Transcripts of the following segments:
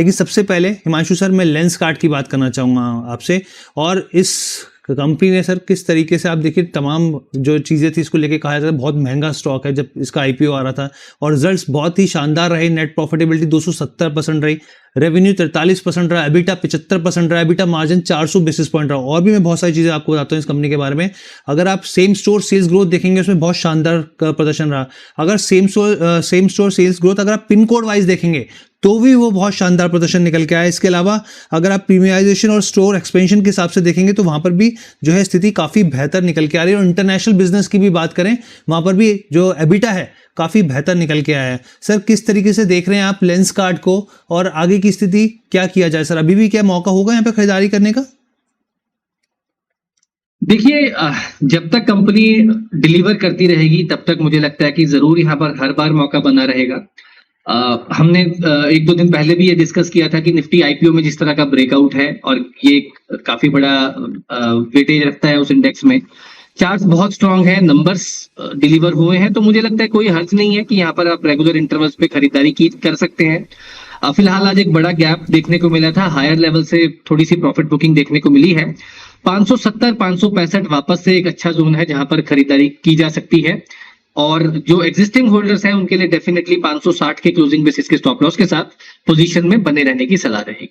लेकिन सबसे पहले हिमांशु सर मैं लेंसकार्ट की बात करना चाहूँगा आपसे, और इस कंपनी ने सर किस तरीके से, आप देखिए तमाम जो चीज़ें थी इसको लेके कहा जाता है बहुत महंगा स्टॉक है जब इसका आईपीओ आ रहा था, और रिजल्ट्स बहुत ही शानदार रहे। नेट प्रॉफिटेबिलिटी 270% रही, रेवेन्यू 43% रहा, एबिटा 75% रहा, एबिटा मार्जिन 400 बेसिस पॉइंट रहा। और भी मैं बहुत सारी चीज़ें आपको बताता हूँ इस कंपनी के बारे में। अगर आप सेम स्टोर सेल्स ग्रोथ देखेंगे उसमें बहुत शानदार प्रदर्शन रहा। अगर सेम स्टोर सेल्स ग्रोथ अगर आप पिन कोड वाइज देखेंगे तो भी वो बहुत शानदार प्रदर्शन निकल के आया। इसके अलावा अगर आप प्रीमियमाइजेशन और स्टोर एक्सपेंशन के हिसाब से देखेंगे तो वहाँ पर भी जो है स्थिति काफ़ी बेहतर निकल के आ रही है। और इंटरनेशनल बिजनेस की भी बात करें, वहाँ पर भी जो एबिटा है काफ़ी बेहतर निकल के आया है। सर किस तरीके से देख रहे हैं आप लेंसकार्ट को, और आगे की स्थिति क्या किया जाए सर? अभी भी क्या मौका होगा यहाँ पे खरीदारी करने का? देखिए, जब तक कंपनी डिलीवर करती रहेगी तब तक मुझे लगता है कि जरूर यहाँ पर हर बार मौका बना रहेगा। हमने एक दो दिन पहले भी ये डिस्कस किया था कि निफ्टी आईपीओ में जिस तरह का ब्रेकआउट है और ये काफी बड़ा वेटेज रखता है उस इंडेक्स में। चार्ट्स बहुत स्ट्रांग है, नंबर्स डिलीवर हुए हैं, तो मुझे लगता है कोई हर्ज नहीं है कि यहाँ पर आप रेगुलर इंटरवल्स पे खरीदारी की कर सकते हैं। फिलहाल आज एक बड़ा गैप देखने को मिला था, हायर लेवल से थोड़ी सी प्रॉफिट बुकिंग देखने को मिली है। 570 565 वापस से एक अच्छा जोन है जहां पर खरीदारी की जा सकती है, और जो एग्जिस्टिंग होल्डर्स हैं उनके लिए डेफिनेटली 560 के क्लोजिंग बेसिस के स्टॉप लॉस के साथ पोजीशन में बने रहने की सलाह रहेगी।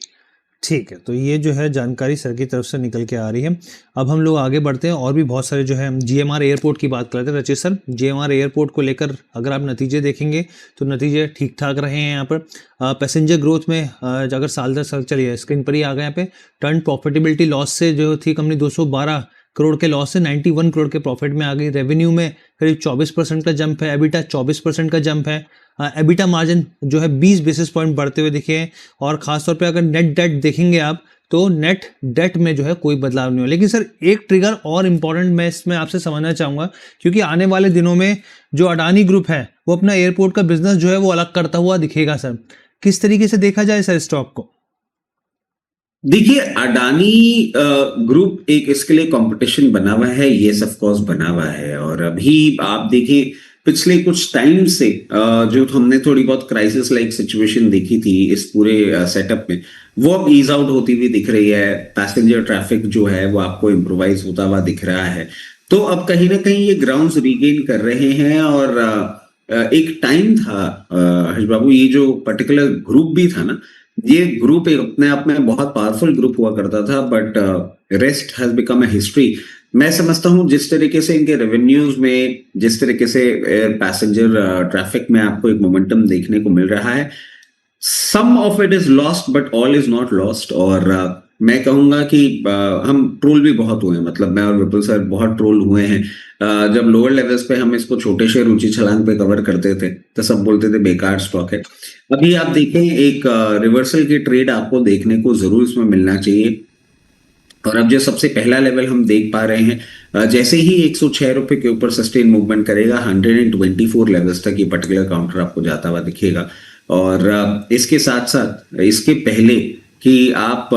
ठीक है, तो ये जो है जानकारी सर की तरफ से निकल के आ रही है। अब हम लोग आगे बढ़ते हैं, और भी बहुत सारे जो है जीएमआर एयरपोर्ट की बात करते हैं। रचित सर, जीएमआर एयरपोर्ट को लेकर अगर आप नतीजे देखेंगे तो नतीजे ठीक ठाक रहे हैं यहाँ पर। पैसेंजर ग्रोथ में अगर साल दर साल चलिए स्क्रीन पर ही आ गए यहाँ पे। टर्न प्रॉफिटेबिलिटी लॉस से जो थी कंपनी 212 करोड़ के लॉस से 91 करोड़ के प्रॉफिट में आ गई। रेवेन्यू में करीब 24% का जंप है, एबिटा 24% का जंप है। एबिटा मार्जिन जो है 20 बेसिस पॉइंट बढ़ते हुए दिखे हैं। और खासतौर पे अगर नेट डेट देखेंगे आप तो नेट डेट में जो है कोई बदलाव नहीं हो। लेकिन सर एक ट्रिगर और इम्पॉर्टेंट मैं इसमें आपसे समझना चाहूँगा, क्योंकि आने वाले दिनों में जो अडानी ग्रुप है वो अपना एयरपोर्ट का बिजनेस जो है वो अलग करता हुआ दिखेगा। सर किस तरीके से देखा जाए सर स्टॉक को? देखिए, अडानी ग्रुप एक इसके लिए कंपटीशन बना हुआ है, ये ऑफ कोर्स बना हुआ है। और अभी आप देखिए पिछले कुछ टाइम से जो हमने थोड़ी बहुत क्राइसिस लाइक सिचुएशन देखी थी इस पूरे सेटअप में, वो अब ईज आउट होती हुई दिख रही है। पैसेंजर ट्रैफिक जो है वो आपको इम्प्रोवाइज होता हुआ दिख रहा है। तो अब कहीं ना कहीं ये ग्राउंड्स रीगेन कर रहे हैं। और एक टाइम था हर्ष बाबू, ये जो पर्टिकुलर ग्रुप भी था ना, ये ग्रुप एक अपने आप में बहुत पावरफुल ग्रुप हुआ करता था, but rest has become a history. मैं समझता हूँ जिस तरीके से इनके रेवेन्यूज में, जिस तरीके से एयर पैसेंजर ट्रैफिक में आपको एक मोमेंटम देखने को मिल रहा है, some of it is lost but all is not lost. और मैं कहूंगा कि हम ट्रोल भी बहुत हुए हैं, मतलब मैं और विपुल सर बहुत ट्रोल हुए हैं। जब लोअर लेवल्स पे हम इसको छोटे शेयर ऊंची छलांग पे कवर करते थे तो सब बोलते थे बेकार स्टॉक है। अभी आप देखें एक रिवर्सल की ट्रेड आपको देखने को जरूर इसमें मिलना चाहिए। और अब जो सबसे पहला लेवल हम देख पा रहे हैं, जैसे ही 106 रुपए के ऊपर सस्टेन मूवमेंट करेगा 124 लेवल्स तक ये पर्टिकुलर काउंटर आपको जाता हुआ दिखेगा। और इसके साथ साथ इसके पहले कि आप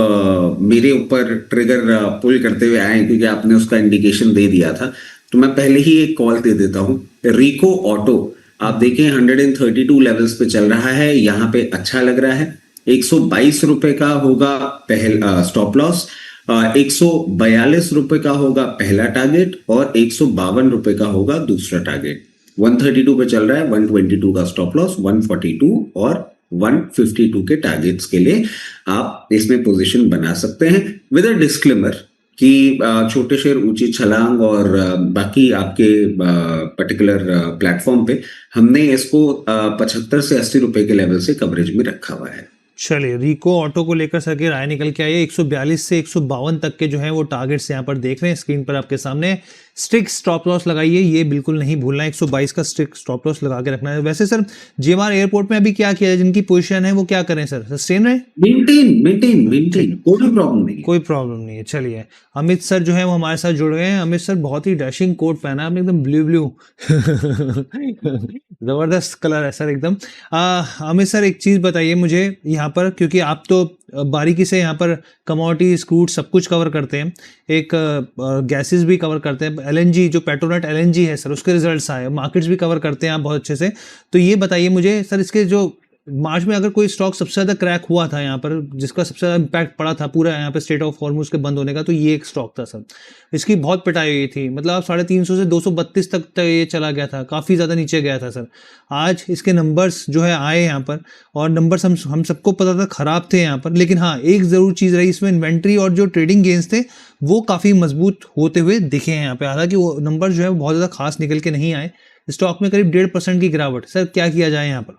मेरे ऊपर ट्रिगर पुल करते हुए आए, क्योंकि आपने उसका इंडिकेशन दे दिया था, तो मैं पहले ही एक कॉल दे देता हूं। रिको ऑटो आप देखें 132 लेवल्स पे चल रहा है, यहाँ पे अच्छा लग रहा है। 122 रुपए का होगा पहला स्टॉप लॉस, 142 रुपए का होगा पहला टारगेट, और 152 रुपए का होगा दूसरा टारगेट। 132 पे चल रहा है, 122 का स्टॉप लॉस, 142 और 152 के टारगेट्स के लिए आप इसमें पोजीशन बना सकते हैं, विद अ डिस्क्लेमर कि छोटे शेयर ऊंची छलांग और बाकी आपके पर्टिकुलर प्लेटफॉर्म पे हमने इसको 75 से 80 रुपए के लेवल से कवरेज में रखा हुआ है। चलिए, रिको ऑटो को लेकर सर की राय निकल के आई है। 142 से 152 तक के जो है वो टारगेट्स यहाँ पर देख रहे हैं स्क्रीन पर आपके सामने। स्ट्रिक्ट स्टॉप लॉस लगाइए, ये बिल्कुल नहीं भूलना है, 122 का स्ट्रिक्ट स्टॉप लॉस लगा के रखना है। वैसे सर जीएमआर एयरपोर्ट में अभी क्या किया है, जिनकी पोजीशन है वो क्या करें सर? सस्टेन रहे, मेंटेन, कोई प्रॉब्लम नहीं, कोई प्रॉब्लम नहीं है। चलिए, अमित सर जो है वो हमारे साथ जुड़ गए हैं। अमित सर बहुत ही डैशिंग कोट पहना है आपने, एकदम ब्लू जबरदस्त कलर है सर एकदम। अमित सर एक चीज बताइए मुझे यहाँ पर, क्योंकि आप तो बारीकी से यहाँ पर कमोडिटीज, क्रूड सब कुछ कवर करते हैं, एक गैसेस भी कवर करते हैं, एलएनजी जो पेट्रोनेट एलएनजी है सर उसके रिजल्ट्स आए, मार्केट्स भी कवर करते हैं आप बहुत अच्छे से। तो ये बताइए मुझे सर, इसके जो मार्च में अगर कोई स्टॉक सबसे ज़्यादा क्रैक हुआ था यहाँ पर, जिसका सबसे ज़्यादा इम्पैक्ट पड़ा था पूरा यहाँ पे स्ट्रेट ऑफ हॉर्मुज के बंद होने का, तो ये एक स्टॉक था सर। इसकी बहुत पिटाई हुई थी, मतलब आप 350 से 232 तक ये चला गया था, काफ़ी ज़्यादा नीचे गया था सर। आज इसके नंबर्स जो है आए यहाँ पर, और नंबर्स हम सबको पता था ख़राब थे यहाँ पर, लेकिन हाँ एक ज़रूर चीज़ रही इसमें, इन्वेंट्री और जो ट्रेडिंग गेंस थे वो काफ़ी मजबूत होते हुए दिखे हैं यहाँ पे। हालांकि वो नंबर जो है बहुत ज़्यादा खास निकल के नहीं आए। स्टॉक में करीब 1.5% की गिरावट। सर क्या किया जाए यहाँ पर?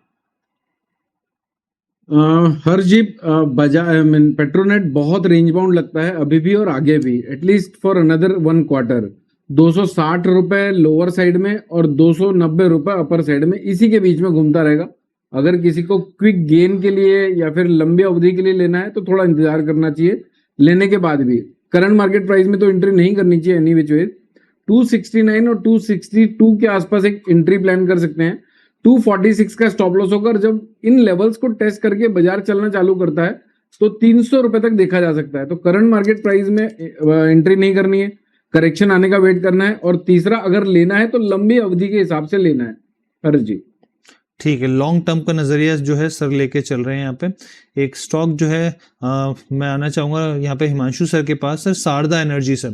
हरजीत, बजाज पेट्रोनेट बहुत रेंज बाउंड लगता है अभी भी और आगे भी, एटलीस्ट फॉर अनदर 1 क्वार्टर। 260 रुपए लोअर साइड में और 290 रुपए अपर साइड में, इसी के बीच में घूमता रहेगा। अगर किसी को क्विक गेन के लिए या फिर लंबी अवधि के लिए लेना है तो थोड़ा इंतजार करना चाहिए। लेने के बाद भी करंट मार्केट प्राइस में तो एंट्री नहीं करनी चाहिए एनी विच वे। 269 और 262 के आसपास एक एंट्री प्लान कर सकते हैं। 246 का स्टॉप लॉस होकर जब इन लेवल्स को टेस्ट करके बाजार चलना चालू करता है तो 300 रुपए तक देखा जा सकता है। तो करंट मार्केट प्राइस में एंट्री नहीं करनी है, करेक्शन आने का वेट करना है। और तीसरा, अगर लेना है तो लंबी अवधि के हिसाब से लेना है। हर्ष जी ठीक है, लॉन्ग टर्म का नज़रिया जो है सर लेके चल रहे हैं यहाँ पे। एक स्टॉक जो है मैं आना चाहूँगा यहाँ पे हिमांशु सर के पास। Sir Sharda energy sir,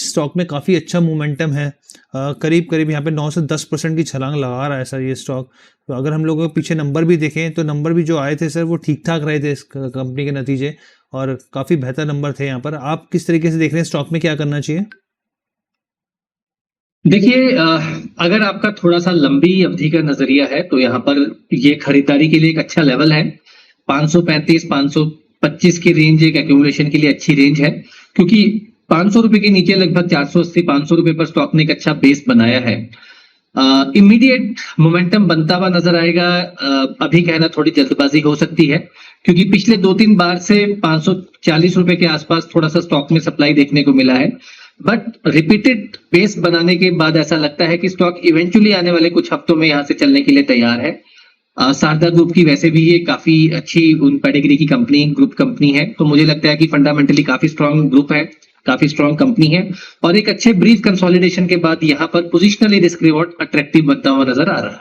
stock में काफ़ी अच्छा मोमेंटम है, करीब करीब यहाँ पे 9 से 10% की छलांग लगा रहा है सर ये स्टॉक। तो अगर हम लोग पीछे नंबर भी देखें तो नंबर भी जो आए थे सर वो ठीक ठाक रहे थे इस कंपनी के नतीजे, और काफ़ी बेहतर नंबर थे यहाँ पर। आप किस तरीके से देख रहे हैं स्टॉक में क्या करना चाहिए? देखिए, अगर आपका थोड़ा सा लंबी अवधि का नजरिया है तो यहाँ पर ये खरीदारी के लिए एक अच्छा लेवल है। 535 525 की रेंज एक एक्यूमुलेशन के लिए अच्छी रेंज है, क्योंकि 500 रुपए के नीचे लगभग 480 500 रुपए पर स्टॉक ने एक अच्छा बेस बनाया है। इमीडिएट मोमेंटम बनता हुआ नजर आएगा। अभी कहना थोड़ी जल्दबाजी हो सकती है, क्योंकि पिछले 2-3 बार से 540 रुपए के आसपास थोड़ा सा स्टॉक में सप्लाई देखने को मिला है। बट रिपीटेड बेस बनाने के बाद ऐसा लगता है कि स्टॉक इवेंचुअली आने वाले कुछ हफ्तों में यहां से चलने के लिए तैयार है। शारदा ग्रुप की वैसे भी ये काफी अच्छी उन पेडिग्री की कंपनी, ग्रुप कंपनी है, तो मुझे लगता है कि फंडामेंटली काफी स्ट्रांग ग्रुप है, काफी स्ट्रांग कंपनी है, और एक अच्छे ब्रीफ कंसोलिडेशन के बाद यहाँ पर पोजिशनली रिस्क रिवॉर्ड अट्रैक्टिव बनता हुआ नजर आ रहा है।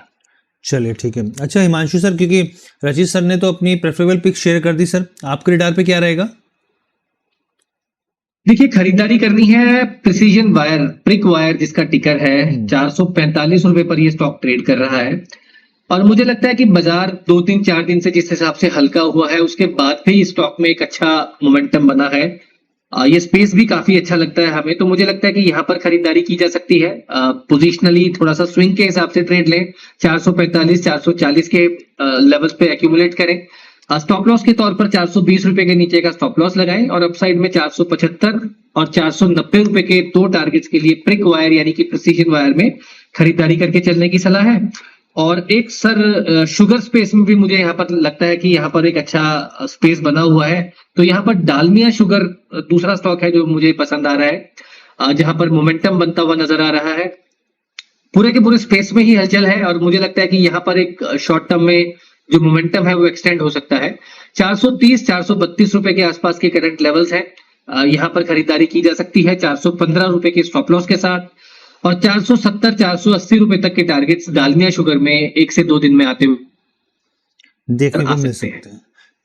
चलिए ठीक है। अच्छा हिमांशु सर, क्योंकि रचित सर ने तो अपनी प्रेफरेबल पिक शेयर कर दी सर, आपके रडार पे क्या रहेगा? देखिए, खरीदारी करनी है प्रिसीजन वायर, प्रिक वायर जिसका टिकर है, 445 रुपए पर ये स्टॉक ट्रेड कर रहा है। और मुझे लगता है कि बाजार 2-3-4 दिन से जिस हिसाब से हल्का हुआ है उसके बाद भी स्टॉक में एक अच्छा मोमेंटम बना है। ये स्पेस भी काफी अच्छा लगता है हमें, तो मुझे लगता है कि यहाँ पर खरीदारी की जा सकती है। पोजिशनली थोड़ा सा स्विंग के हिसाब से ट्रेड लें, 445 440 के लेवल्स पे एक्यूमुलेट करें। स्टॉप लॉस के तौर पर 420 रुपए के नीचे का स्टॉप लॉस लगाएं, और अपसाइड में 475 और 490 रुपए के 2 टारगेट्स के लिए प्रिक वायर यानी कि प्रिसीजन वायर में खरीदारी करके चलने की सलाह है। और एक सर शुगर स्पेस में भी मुझे यहाँ पर लगता है कि यहाँ पर एक अच्छा स्पेस बना हुआ है, तो यहाँ पर डालमिया शुगर दूसरा स्टॉक है जो मुझे पसंद आ रहा है, जहां पर मोमेंटम बनता हुआ नजर आ रहा है। पूरे के पूरे स्पेस में ही हलचल है, और मुझे लगता है कि यहाँ पर एक शॉर्ट टर्म में जो मोमेंटम है वो एक्सटेंड हो सकता है। 430 432 रुपए के आसपास के करंट लेवल्स हैं, यहाँ पर खरीदारी की जा सकती है 415 रुपए के स्टॉप लॉस के साथ, और 470 480 रुपए तक के टारगेट्स डालमिया शुगर में 1 से 2 दिन में आते हुए देखने को मिल सकते हैं।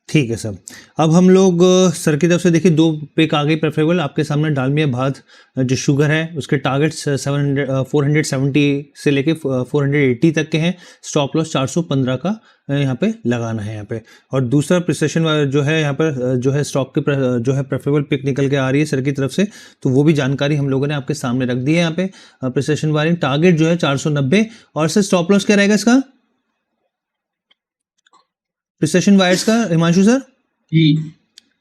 ठीक है सर, अब हम लोग सर की तरफ से देखिए 2 पिक आ गई प्रेफरेबल आपके सामने। डालमिया भात जो शुगर है उसके टारगेट्स 470 से लेके 480 तक के हैं। स्टॉप लॉस 415 का यहाँ पे लगाना है यहाँ पे। और दूसरा प्रिसेशन जो है यहाँ पर जो है स्टॉक के जो है प्रेफरेबल पिक निकल के आ रही है सर की तरफ से, तो वो भी जानकारी हम लोगों ने आपके सामने रख दी है यहाँ पे। प्रिसेशन वाली टारगेट जो है 490, और सर स्टॉप लॉस क्या रहेगा इसका प्रिसेशन वायर्स का हिमांशु सर? जी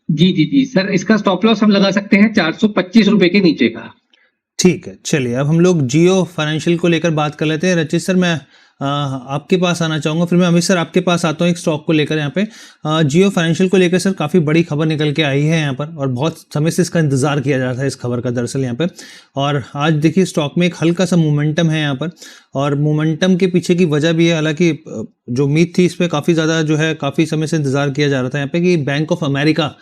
जी जी जी सर, इसका स्टॉप लॉस हम लगा सकते हैं 425 रुपए के नीचे का। ठीक है, चलिए अब हम लोग जियो फाइनेंशियल को लेकर बात कर लेते हैं। रचित सर मैं आपके पास आना चाहूँगा, फिर मैं अमित सर आपके पास आता हूँ एक स्टॉक को लेकर। यहाँ पे जियो फाइनेंशियल को लेकर सर काफ़ी बड़ी खबर निकल के आई है यहाँ पर, और बहुत समय से इसका इंतजार किया जा रहा था इस खबर का दरअसल यहाँ पे। और आज देखिए स्टॉक में एक हल्का सा मोमेंटम है यहाँ पर, और मोमेंटम के पीछे की वजह भी है, हालांकि जो उम्मीद थी इस पर काफ़ी ज़्यादा जो है काफ़ी समय से इंतजार किया जा रहा था यहाँ पे कि बैंक ऑफ अमेरिका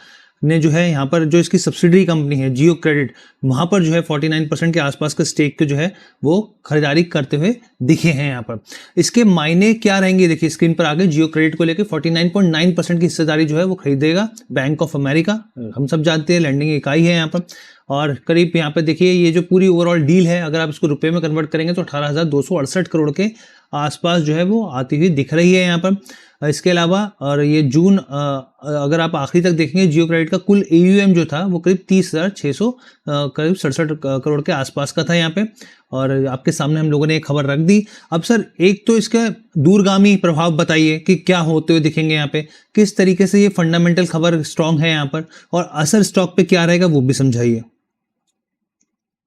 ने जो है यहाँ पर जो इसकी सब्सिडरी कंपनी है जियो क्रेडिट, वहाँ पर जो है 49% के आसपास के स्टेक के जो है वो खरीदारी करते हुए दिखे हैं यहाँ पर। इसके मायने क्या रहेंगे देखिए स्क्रीन पर आगे, जियो क्रेडिट को लेकर 49.9% की हिस्सेदारी जो है वो खरीदेगा बैंक ऑफ अमेरिका, हम सब जानते हैं लैंडिंग इकाई है यहाँ पर। और करीब यहाँ पे देखिए ये जो पूरी ओवरऑल डील है अगर आप इसको रुपए में कन्वर्ट करेंगे तो 18,268 करोड़ के आसपास जो है वो आती हुई दिख रही है यहाँ पर। इसके अलावा और ये जून अगर आप आखिरी तक देखेंगे जियो क्रेडिट का कुल AUM जो था वो करीब 30,600 करीब 67 करोड़ के आसपास का था यहाँ पे। और आपके सामने हम लोगों ने एक खबर रख दी। अब सर एक तो इसका दूरगामी प्रभाव बताइए कि क्या होते हुए दिखेंगे यहाँ पे, किस तरीके से ये फंडामेंटल खबर स्ट्रांग है यहाँ पर, और असर स्टॉक पे क्या रहेगा वो भी समझाइए।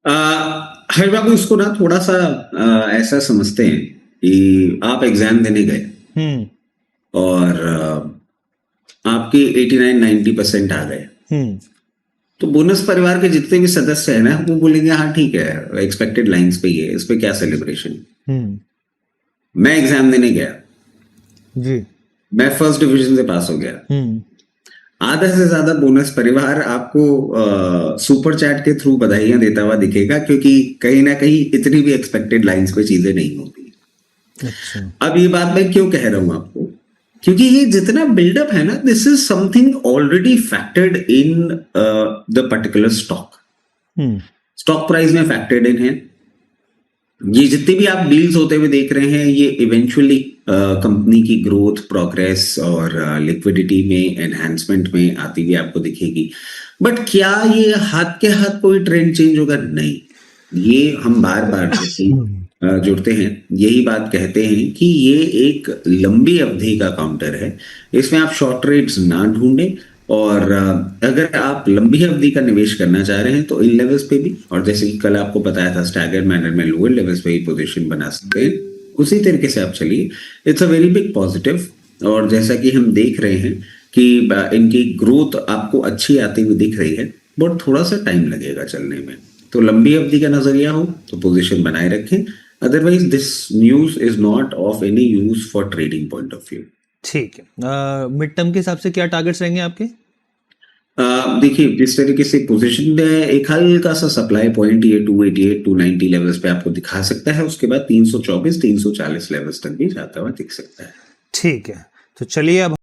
हर बाबू इसको ना थोड़ा सा ऐसा समझते हैं कि आप एग्जाम देने गए और आपके 89-90% आ गए, तो बोनस परिवार के जितने भी सदस्य हैं ना वो बोलेंगे हाँ ठीक है एक्सपेक्टेड लाइंस पे ही है, इस पे क्या सेलिब्रेशन। मैं एग्जाम देने गया जी, मैं फर्स्ट डिवीजन से पास हो गया, आधा से ज्यादा बोनस परिवार आपको सुपर चैट के थ्रू बधाइयां देता हुआ दिखेगा, क्योंकि कहीं ना कहीं इतनी भी एक्सपेक्टेड लाइंस पे चीजें नहीं होती। अच्छा। अब ये बात मैं क्यों कह रहा हूं आपको, क्योंकि ये जितना बिल्डअप है ना, this is something already factored in the particular stock, stock price में फैक्टर्ड इन है। ये जितने भी आप डील्स होते हुए देख रहे हैं ये इवेंचुअली कंपनी की ग्रोथ, प्रोग्रेस और लिक्विडिटी में एनहांसमेंट में आती हुई आपको दिखेगी। बट क्या ये हाथ के हाथ कोई ट्रेंड चेंज होगा? नहीं। ये हम बार बार जुड़ते हैं यही बात कहते हैं कि ये एक लंबी अवधि का काउंटर है, इसमें आप शॉर्ट ट्रेड्स ना ढूंढें, और अगर आप लंबी अवधि का निवेश करना चाह रहे हैं तो इन लेवल्स पे भी, और जैसे कि कल आपको बताया था स्टैगर्ड मैनर में लोअर लेवल्स पे ही पोजीशन बना सकते हैं, उसी तरीके से आप चलिए। It's a very big positive. और जैसा कि हम देख रहे हैं कि इनकी ग्रोथ आपको अच्छी आती हुई दिख रही है, बट थोड़ा सा टाइम लगेगा चलने में। तो लंबी अवधि का नजरिया हो तो पोजीशन बनाए रखें, otherwise this news is not of any use for trading point of view. ठीक है। मिड टर्म के हिसाब से क्या टारगेट्स रहेंगे आपके? देखिए जिस तरीके से पोजीशन है, एक हल्का सा सप्लाई पॉइंट ये 288-290 लेवल्स पे आपको दिखा सकता है, उसके बाद 324-340 लेवल्स तक भी जाता हुआ दिख सकता है। ठीक है, तो चलिए अब